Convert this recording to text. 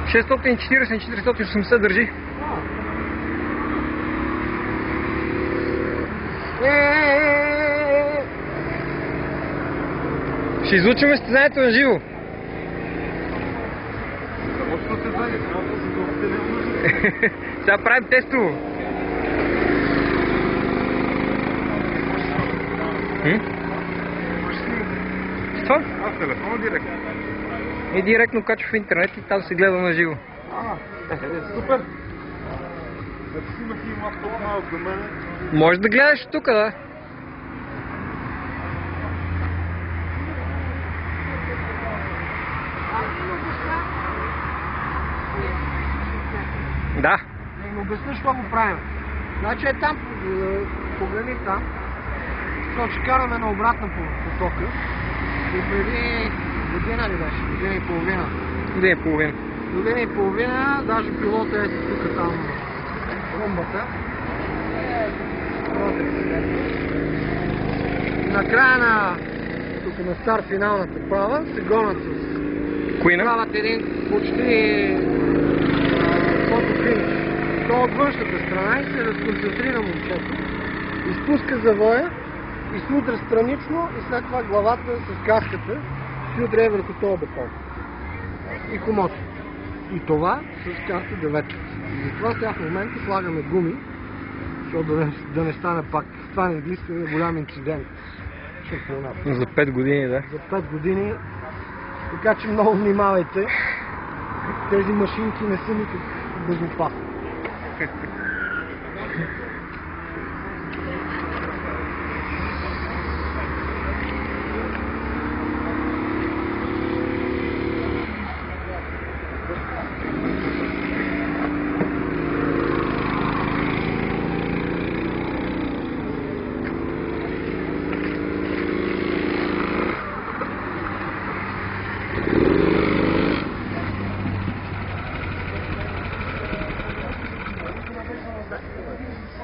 640 на 480 държи. Ще излучим състезанието на живо. Сега правим тестово. Това? Аз телефона директно. И директно качва в интернет и там се гледа на живо. Супер! Ако си имах и лаптоп малък до мене... Може да гледаш тук, да. Да. Не ми обясни, що го правим. Значи е там, погледни там, защото ще караме на обратна потока. И преди година ли беше? Година и половина. Година и половина. Година и половина, даже пилота е тук там румбата. Накрая на тук на стар финалната права се гонят с Куина? правят един почти фотофиниш. То от външната страна и се разконцентрира момчето, изпуска завоя и се удря странично и след това главата с каската се удря върху този бетон и комото. И това с карта 9. И затова сега в момента слагаме гуми, защото да не стане пак. Това не е единствения голям инцидент. За 5 години, да. За 5 години. Така че много внимавайте. Тези машинки не са никак безопасни.